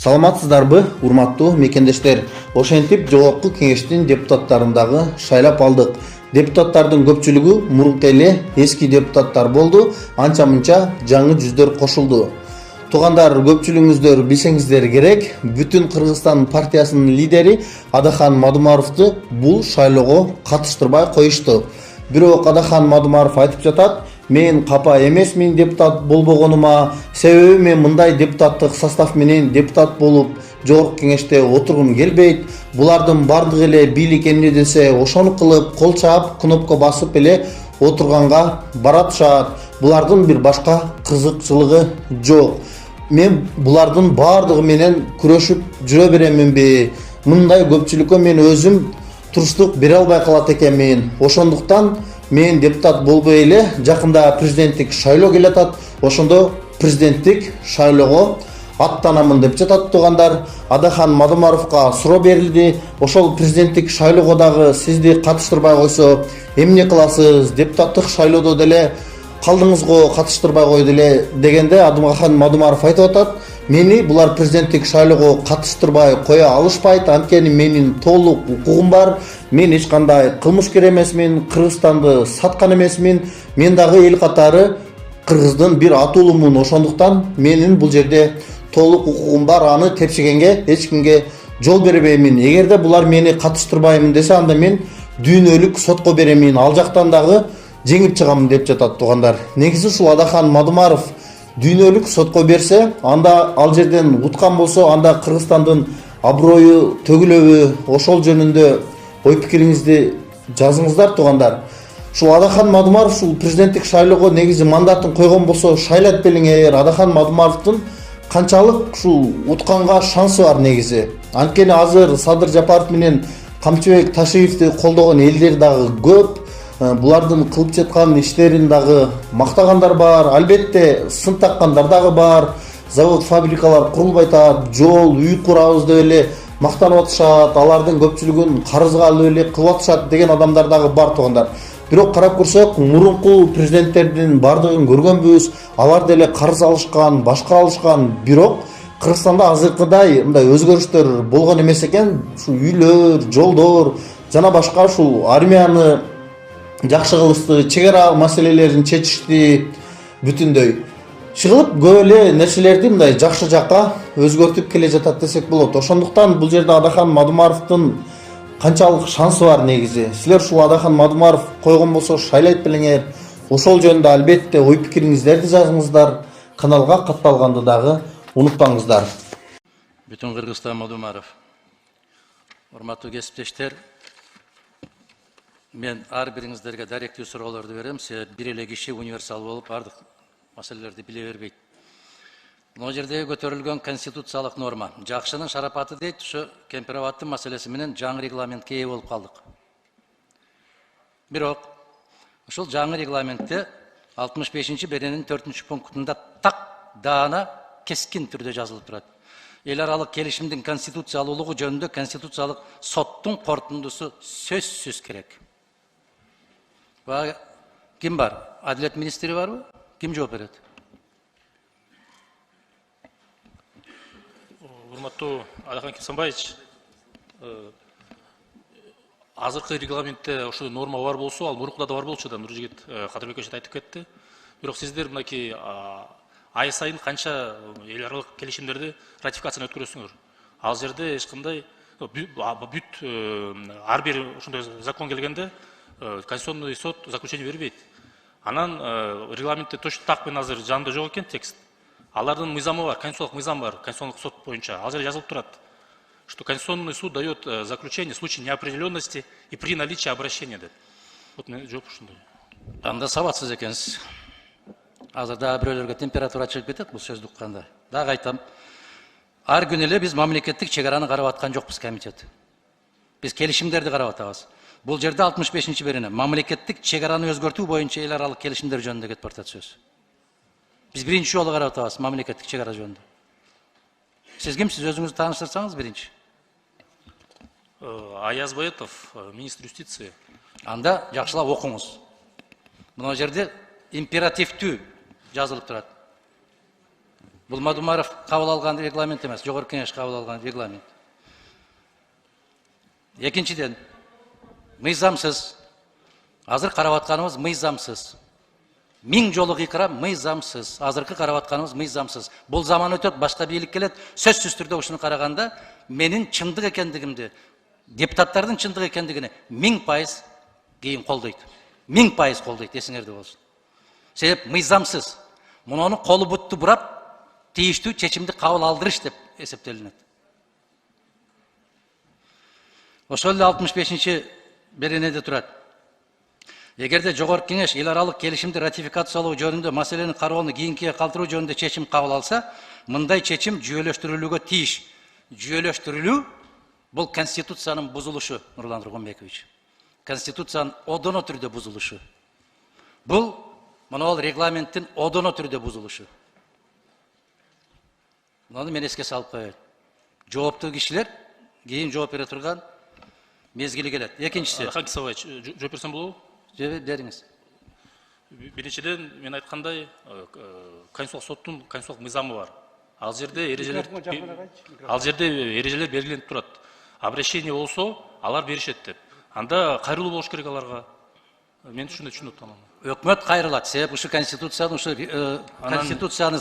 Саламатсыздарбы, урматтуу мекендештер. Ошентип жогорку кеңештин депутаттарындагы шайлап алдык. Депутаттардын көпчүлүгү мурунку эле эски депутаттар болду, анча-мынча жаңы жүздөр кошулду. Туугандар, көпчүлүгүңүздөр билсеңиздер керек, бүтүн Кыргызстан партиясынын лидери Адахан Мадумаровду бул шайлоого катыштырбай коюшту. Бирок Адахан Мадумаров айтып жатат: мен капа эмесмин депутат болбогонума, себеби мен мындай депутаттык состав менен депутат болуп жогорку кеңеште отургум келбейт. Булардын бардыгы эле бийлик эмне десе ошону кылып, кол чаап, кнопка басып эле отурганга баратышат. Булардын бир башка кызыкчылыгы жок. Мен булардын бардыгы менен күрөшүп жүрө береминби? Мындай көпчүлүккө мен өзүм туруштук бере албай калат экенмин. Ошондуктан мен депутат болбой эле жакында президенттик шайлоо келатат. Ошондо президенттик шайлоого аттанамын деп жатат туугандар. Адахан Мадумаровго суроо берилди. Ошол президенттик шайлоого дагы сизди катыштырбай койсо эмне кыласыз? Депутаттык шайлоодо деле калдыңыз го, катыштырбай койду эле дегенде Адахан Мадумаров айтып атат: мени булар президенттик шайлоого катыштырбай кое алышпайт, анткени менин толук укугум бар. Мен эч кандай кылмышкер эмесмин, Кыргызстанды саткан эмесмин. Мен дагы эл катары Кыргыздын бир атуулумун. Ошондуктан менин бул жерде толук укугум бар. Аны тепшигенге эч кимге жол бербеймин. Эгерде булар мени катыштырбаймын десе, анда мен дүйнөлүк сотко беремин. Ал жактан дагы жеңип чыгамын деп жатат туугандар. Негизи ушул Адахан Мадумаров дүйнөлүк сотко берсе, анда ал жерден уткан болсо, анда Кыргызстандын аброю төгүлөбү? Ошол жөнүндө ой пикириңизди жазыңыздар туугандар. Ушул Адахан Мадумаров ушул президенттик шайлоого негизи мандатын койгон болсо шайлат белиңер. Адахан Мадумаровдун канчалык ушул утканга шансы бар негизи? Анткени азыр Садыр Жапаров менен Камчыбек Ташиевди колдогон элдер дагы көп. Булардын кылып жаткан иштерин дагы мактагандар бар. Албетте сын таккандар дагы бар. Завод, фабрикалар курулбай атат, жол, үй курабыз деп эле мактанып атышат. Алардын көпчүлүгүн карызга алып эле кылып атышат деген адамдар дагы бар туугандар. Бирок карап көрсөк, мурунку президенттердин бардыгын көргөнбүз. Алар деле карыз алышкан, башка алышкан. Бирок Кыргызстанда азыркыдай мындай өзгөрүштөр болгон эмес экен. Ушул үйлөр, жолдор жана башка ушул армияны жакшы кылышты, чек ара маселелерин чечишти бүтүндөй. Чыгылып көп эле нерселерди мындай жакшы жакка өзгөртүп келе жатат десек болот. Ошондуктан бул жерде Адахан Мадумаровдун канчалык шансы бар негизи? Силер ушул Адахан Мадумаров койгон болсо шайлайт белеңер. Ошол жөнүндө албетте ой пикириңиздерди жазыңыздар. Каналга катталганды дагы унутпаңыздар. Бүтүн Кыргызстан Мадумаров. Урматтуу кесиптештер, мен ар бириңиздерге даректүү суроолорду берем. Себеби бир эле киши универсал болуп бардык маселелерди биле бербейт. Мына жерде көтөрүлгөн конституциялык норма жакшынын шарапаты дейт. Ушу кемпирабаддын маселеси менен жаңы регламентке ээ болуп калдык. Бирок ушул жаңы регламентте 65-беренин 4-пунктунда так даана кескин түрдө жазылып турат. Эл аралык келишимдин конституциялуулугу жөнүндө конституциялык соттун корутундусу сөзсүз керек. Ким бар? Адилет министри барбы? Ким жооп берет? Урматтуу Адахан Кесенбаевич, азыркы регламентте ошо норма бар болсо, ал мурункуда да бар болчу да, Нуржигит Кадырбек эже айтып кетти. Бирок сиздер мынакей ай сайын канча эл аралык келишимдерди ратификацияны өткөрөсүңөр. Ал жерде эч кандай бүт ар бир ошондой закон келгенде Конституционный суд заключение бербейт. Анан регламентте точно так менен азыр жанында жок экен текст. Алардын мыйзамы бар, конституциялык мыйзам бар, Конституционный суд боюнча. Ал жерде жазылып турат, что Конституционный суд дает заключение в случае неопределенности и при наличии обращения деп. Вот жооп ушундай. Анда сабатсыз экенсиз. Азыр дагы бирөөлөргө температура чыгып кетет бул сөздү укканда. Дагы айтам. Ар күнү эле биз мамлекеттик чек араны карап аткан жокпуз комитет. Биз келишимдерди карап атабыз. Бул жерде 65-берене мамлекеттик чек араны өзгөртүү боюнча эл аралык келишимдер жөнүндө кетип барат сөз. Биз биринчи жолу карап атабыз мамлекеттик чек ара жөнүндө. Сиз кимсиз, өзүңүздү тааныштырсаңыз биринчи? Аяз Боетов, министр юстиции. Анда жакшылап окуңуз. Мына жерде императивдүү жазылып турат. Бул Мадумаров кабыл алган регламент эмес, жогорку кеңеш кабыл алган регламент. Экинчиден, мыйзамсыз. Азыр карап атканыбыз мыйзамсыз. 1000 жолу кыйкырам, мыйзамсыз. Азыркы карап атканыбыз мыйзамсыз. Бул заман өтөт, башка бийлик келет. Сөзсүз түрдө ушуну караганда менин чындык экендигимди, депутаттардын чындык экендигини 1000% кийин колдойт. 1000% колдойт, эсиңерде болсун. Себеп мыйзамсыз. Муну колу бутту бурап, тийиштүү чечимди кабыл алдырыш деп эсептелинет. Ошол эле 65-чи беренеде турат. Эгерде жогорку кеңеш эл аралык келишимди ратификациялоо жөнүндө маселени кароону кийинкиге калтыруу жөнүндө чечим кабыл алса, мындай чечим жүйөлөштүрүлүүгө тийиш. Жүйөлөштүрүлүү бул конституциянын бузулушу, Нурлан Тургунбекович. Конституциянын одоно түрдө бузулушу. Бул мына регламенттин одоно түрдө бузулушу. Муну мен эске салып коеюн. Жооптуу кишилер кийин жооп бере турган мезгили келет. Экинчиси. Ахан Кисабаевич, жооп берсем болобу? Бериңиз. Биринчиден мен айткандай Конституциялык соттун конституциялык мыйзамы бар. Ал жерде эрежелер белгиленип турат. Обращение болсо, алар беришет деп. Анда кайрылуу болуш керек аларга. Мен ушундай түшүнүп атам. Өкмөт кайрылат. Себеп ушу конституцияны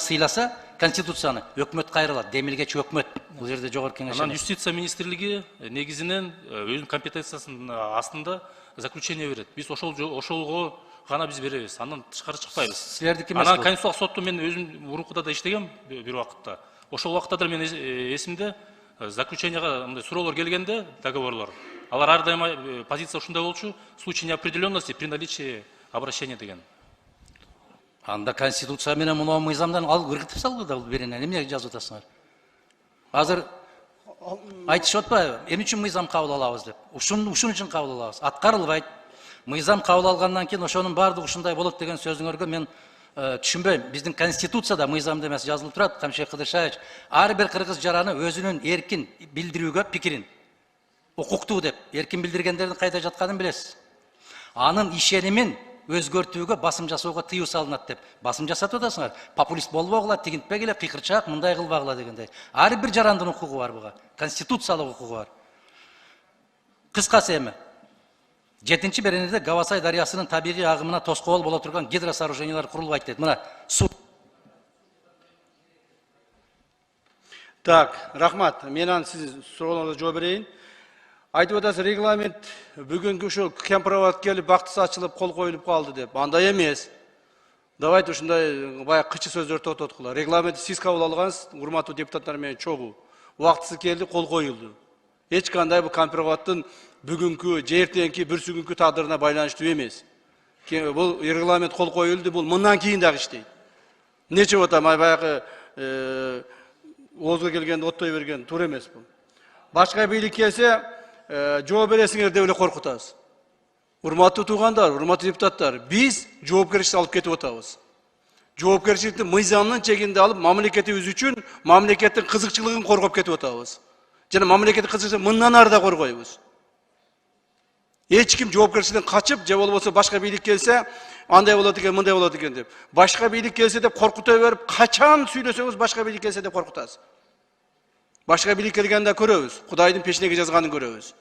сыйласа, конституцияны өкмөт кайрылат. Демилгечи өкмөт. Бул жерде жогорку кеңеш. Анан юстиция министрлиги негизинен өзүнүн компетенциясынын астында заключение берет. Биз ошолго гана биз беребиз. Андан тышкары чыкпайбыз. Силердики эмес. Анан конституциялык сотту мен өзүм мурункуда да иштегем бир убакытта. Ошол убакытта да мен эсимде заключенияга мындай суроолор келгенде, договорлор. Алар ар дайым позиция ушундай болчу, в случае неопределенности при наличии обращения деген. Анда конституция менен муну мыйзамдан алып ыргытып салгы да бул беренени. Эмне жазып атасыңар? Азыр айтышып атпайбы? Эмне үчүн мыйзам кабыл алабыз деп. Ушун үчүн кабыл алабыз. Аткарылбайт. Мыйзам кабыл алгандан кийин ошонун баардыгы ушундай болот деген сөзүңөргө мен түшүнбөйм. Биздин конституцияда мыйзамда эмес жазылып турат, Камшек Кыдыршаевич. Ар бир кыргыз жараны өзүнүн эркин билдирүүгө пикирин укуктуу деп, эркин билдиргендердин кайда жатканын билесиз. Анын ишенимин өзгөртүүгө басым жасоого тыюу салынат деп басым жасатып атасыңар. Популист болбогула, тигинтпегиле, кыйкырчаак, мындай кылбагыла дегендей. Ар бир жарандын укугу бар буга, конституциялык укугу бар. Кыскасы эми 7-чи беренеде Гавасай дарыясынын табигый агымына тоскоол боло турган гидросооружениялар курулбайт дейт. Мына су. Так, рахмат. Менен сиз суроолоруңузга жооп берейин. Айтып атасыз, регламент бүгүнкү ушул кемпироват келип бактысы ачылып кол коюлуп калды деп. Андай эмес. Давайте ушундай баягы кычы сөздөрдү токтоткула. Регламент сиз кабыл алгансыз, урматтуу депутаттар менен чогуу. Убактысы келди, кол коюлду. Эч кандай бул кемпироваттын бүгүнкү, эртеңки, бүрсүгүнкү тагдырына байланыштуу эмес. Бул регламент кол коюлду, бул мындан кийин дагы иштейт. Нече атам баягы оозго келгенде оттой берген туура эмес бул. Башка бийлик келсе, жооп бересиңер деп эле коркутабыз. Урматтуу туугандар, урматтуу депутаттар, биз жоопкерчиликти алып кетип атабыз. Жоопкерчиликти мыйзамдын чегинде алып, мамлекетибиз үчүн мамлекеттин кызыкчылыгын коргоп кетип атабыз. Жана мамлекеттик кызыкчылыгын мындан ары да коргойбуз. Эч ким жоопкерчиликтен качып, же болбосо башка бийлик келсе, андай болот экен, мындай болот экен деп. Башка бийлик келсе деп коркута берип, качан сүйлөсөңүз башка бийлик келсе деп коркутасыз. Башка бийлик келгенде көрөбүз, Кудайдын пешинеге жазганын көрөбүз.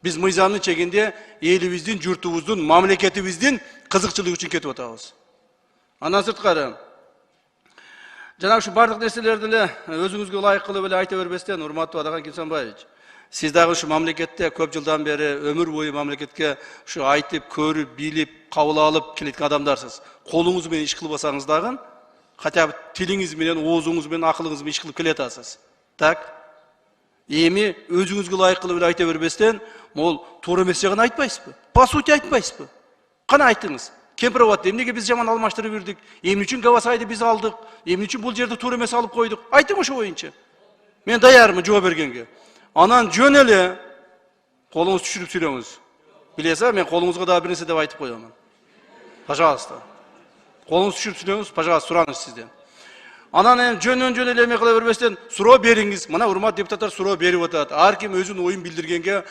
Биз мыйзамдын чегинде элибиздин, журтубуздун, мамлекетибиздин кызыкчылыгы үчүн кетип атабыз. Андан сырткары, жана ушу бардык нерселерди эле өзүңүзгө ылайык кылып эле айта бербестен, урматтуу Адаган Кимсанбаевич, сиз дагы ушу мамлекетте көп жылдан бери өмүр бою мамлекетке ушу айтып, көрүп, билип, кабыл алып келеткен адамдарсыз. Колуңуз менен иш кылбасаңыз дагы, хотя бы тилиңиз менен, оозуңуз менен, акылыңыз менен иш кылып келе атасыз. Так? Эми өзүңүзгө ылайык кылып эле айта бербестен, могул туура эмес жагын айтпайсызбы? По сути айтпайсызбы? Кана айтыңыз. Кемпироват эмнеге биз жаман алмаштырып бирдик? Эмне үчүн Гавасайды биз алдык? Эмне үчүн бул жерди туура эмес алып койдук? Айтың ошо боюнча. Мен даярмын жооп бергенге. Анан жөн эле колуңузду түшүрүп сүйлөңүз. Билесиз, мен колуңузга дагы бир нерсе деп айтып коёмун. Пожалуйста. Колуңузду түшүрүп сүйлөңүз, пожалуйста, сураныз сизден. Анан эми жөн эле эме кыла бербестен суроо бериңиз. Мына урмат депутаттар суроо берип атат. Ар ким өзүнүн оюн билдиргенге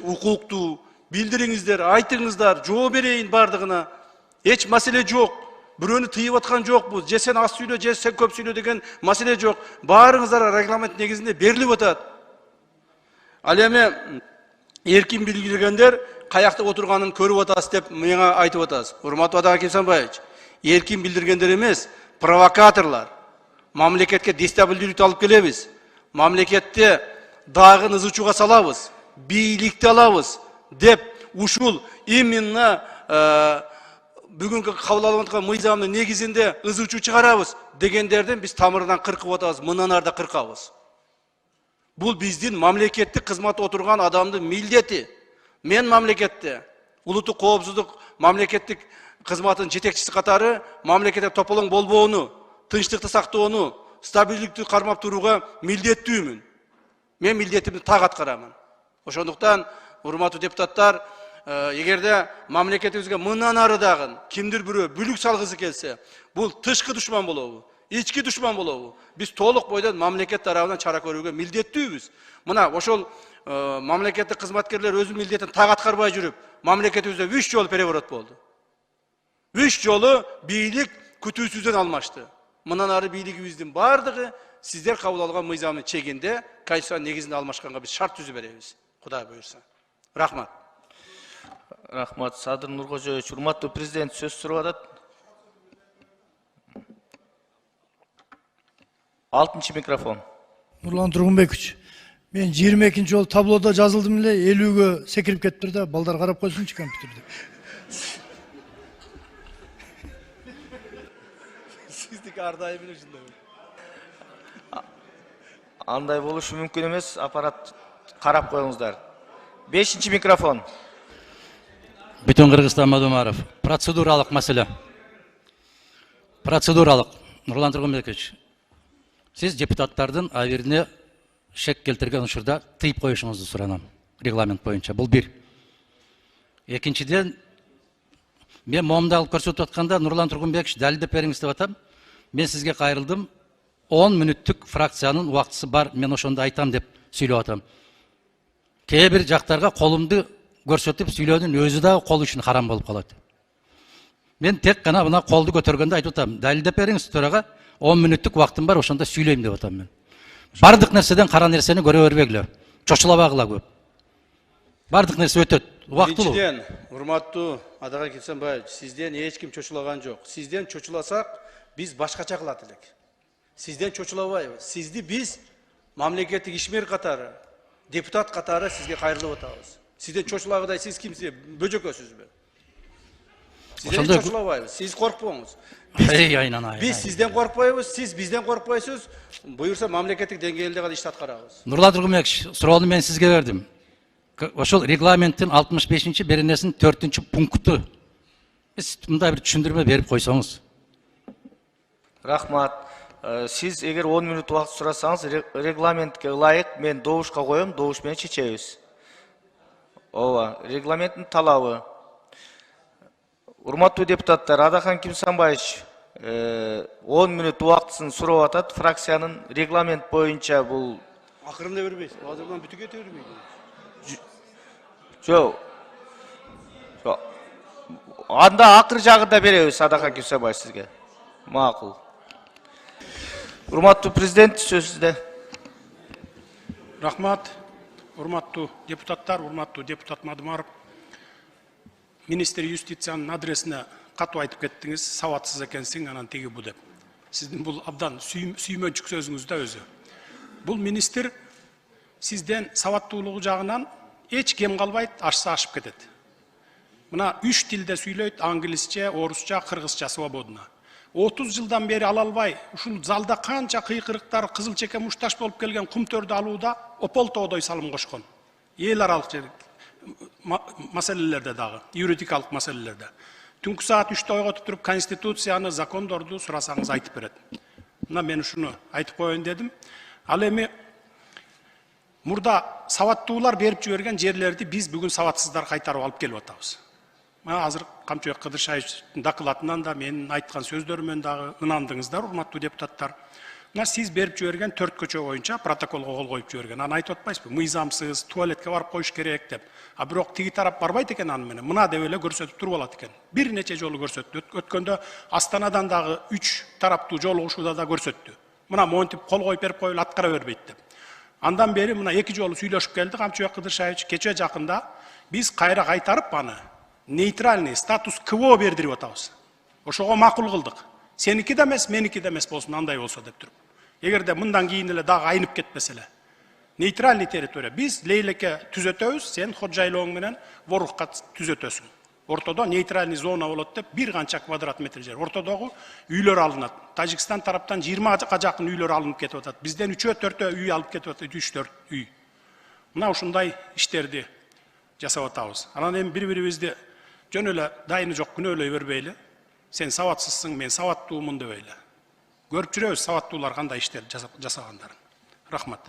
укуктуу. Билдириңиздер, айтыңыздар, жооп берейин бардыгына. Эч маселе жок. Бирөөнү тыйып аткан жокпуз. Же сен аз сүйлө, же сен көп сүйлө деген маселе жок. Баарыңыздар регламент негизинде берилип атат. Ал эми эркин билдиргендер каякта отурганын көрүп атасыз деп мага айтып атасыз. Урматтуу Адак Кемсанбаевич, эркин билдиргендер эмес, провокаторлар. Мамлекетке дестабилдүүлүктү алып келебиз. Мамлекетте дагы ызычууга салабыз, бийликти алабыз деп ушул именно бүгүнкү кабыл алып аткан мыйзамдын негизинде ызычуу чыгарабыз дегендерден биз тамырынан кыркып атабыз, мындан ары да кыркабыз. Бул биздин мамлекеттик кызматта отурган адамдын милдети. Мен мамлекетте улуттук коопсуздук мамлекеттик кызматынын жетекчиси катары мамлекетте тополоң болбоону, тынчтыкты сактоону, стабилдүүлүктү кармап турууга милдеттүүмүн. Мен милдетимди так аткарамын. Ошондуктан, урматтуу депутаттар, эгерде мамлекетибизге мындан ары дагы кимдир бирөө бүлүк салгысы келсе, бул тышкы душман болобу, ички душман болобу? Биз толук бойдон мамлекет тарабынан чара көрүүгө милдеттүүбүз. Мына ошол мамлекеттик кызматкерлер өзүнүн милдетин так аткарбай жүрүп, мамлекетибизде 3 жолу переворот болду. 3 жолу бийлик күтүүсүздөн алмашты. Мындан ары бийлигибиздин бардыгы сиздер кабыл алган мыйзамдын чегинде, конституциянын негизинде алмашканга биз шарт түзүп беребиз. Кудай буйрса. Рахмат. Рахмат, Садыр Нуркожоевич. Урматтуу президент сөз сурап атат. 6-чы микрофон. Нурлан Тургунбекович, мен 22 жол таблода жазылдым эле, 50-ге секирип кетиптир да, балдар карап койсунчу компьютерде. Сиздики ар дайым эле ушундай. Андай болушу мүмкүн эмес, аппарат карап коюңуздар. 5-чы микрофон. Бүтін Кыргызстан Мадумаров. Процедуралық мәселе. Процедуралық. Нурлан Тургунбекович, сіз депутаттардың аберіне шек келтірген учурда тыйып коюшуңузду суранам. Регламент боюнча. Бұл бир. Экинчиден, мен моомду алып көрсөтүп атканда Нурлан Тургунбекович далилдеп бериңиз деп атам. Мен сизге кайрылдым. 10 мүнөттүк фракциянын убактысы бар. Мен ошондо айтам деп сүйлөп атам. Кээ бир жактарга колумду көрсөтүп сүйлөөнүн өзү да кол үчүн харам болуп калат. Мен тек гана мына колду көтөргөндө айтып атам. Далилдеп бериңиз төрага, 10 мүнөттүк убактым бар, ошондо сүйлөйм деп атам мен. Бардык нерседен кара нерсени көрө бербегиле. Чочулабагыла көп. Бардык нерсе өтөт. Убактылуу. Биринчиден, урматтуу Адак Кемсанбаевич, сизден эч ким чочулаган жок. Сизден чочуласак, биз башкача кылат элек. Сизден чочулабайбыз. Сизди биз мамлекеттик ишмер катары, депутат катары сизге кайрылып атабыз. Сизден чочулагыдай сиз кимсиз? Бөжөкөсүзбү? Сизден чочулабайбыз. Сиз коркпоңуз. Биз сизден коркпойбуз, сиз бизден коркпойсуз. Буюрса мамлекеттик деңгээлде гана ишти аткарабыз. Нурлан Тургунбекович, суроону мен сизге бердим. Ошол регламенттин 65-чи беренесинин 4-чү пункту. Биз мындай бир түшүндүрмө берип койсоңуз. Рахмат. Сиз эгер 10 мүнөт убакыт сурасаңыз, регламентке ылайык мен добушка коем, добуш менен чечебиз. Ооба, регламенттин талабы. Урматтуу депутаттар, Адахан Кемсанбаевич 10 мүнөт убактысын сурап атат. Фракциянын регламент боюнча бул акырында бербейсиз. Азырдан бүтүп кете бербейди. Жок. Анда акыр жагында беребиз Адахан Кемсанбаевич сизге. Макул. Урматтуу президент сөз сизде. Рахмат. Урматтуу депутаттар, урматтуу депутат Мадумаров. Министр юстициянын адресине катуу айтып кеттиңиз, сабатсыз экенсиң, анан тиги бу деп. Сиздин бул абдан сүймөнчүк сөзүңүз да өзү. Бул министр сизден сабаттуулугу жагынан эч кем калбайт, ашса ашып кетет. Мына 3 тилде сүйлөйт, англисче, орусча, кыргызча свободно. 30 жылдан бери ала албай, ушул залда канча кыйкырыктар, кызыл чеке мушташ болуп келген кумтөрдү алууда ополтоодой салым кошкон. Эл аралык маселелерде дагы, юридикалык маселелерде. Түнкү саат 3-тө ойготуп туруп, конституцияны, закондорду сурасаңыз айтып берет. Мына мен ушуну айтып коеюн дедим. Ал эми мурда сабаттуулар берип жиберген жерлерди биз бүгүн сабатсыздар кайтарып алып келип атабыз. Азыр Камчыбек Кыдыршаевичтин докладынан да менин айткан сөздөрүмөн дагы ынандыңыздар, урматтуу депутаттар. Мына сиз берип жиберген 4 көчө боюнча протоколго кол коюп жиберген. Аны айтып атпайсызбы? Мыйзамсыз, туалетке барып коюш керек деп. А бирок тиги тарап барбайт экен аны менен. Мына деп эле көрсөтүп туруп алат экен. Бир нече жолу көрсөттү. Өткөндө Астанадан дагы 3 тараптуу жолугушууда да көрсөттү. Мына монтип кол коюп берип коюлуп аткара бербейт деп. Андан бери мына 2 жолу сүйлөшүп келди Камчыбек Кыдыршаевич. Кече жакында биз кайра кайтарып аны нейтральный статус КВО бердирип атабыз. Ошого макул кылдык. Сеники да эмес, меники да эмес болсун, андай болсо деп туруп. Эгерде мындан кийин эле дагы айнып кетпесе эле. Нейтральный территория. Биз Лейлеке түзөтөбүз, сен Ходжайлооң менен Ворукка түзөтөсүң. Ортодо нейтральный зона болот деп бир канча квадрат метр жер. Ортодогу үйлөр алынат. Тажикстан тараптан 20 жакын үйлөр алынып кетип атат. Бизден 3-4 үй алып кетип атат, 3-4 үй. Мына ушундай иштерди жасап атабыз. Анан эми бири-бирибизди жөн эле дайыны жок күнөөлөй бербейли. Сен саватсызсың, мен саваттуумун дебейли. Көрүп жүрөбүз саваттуулар кандай иштерди жасагандарын. Рахмат.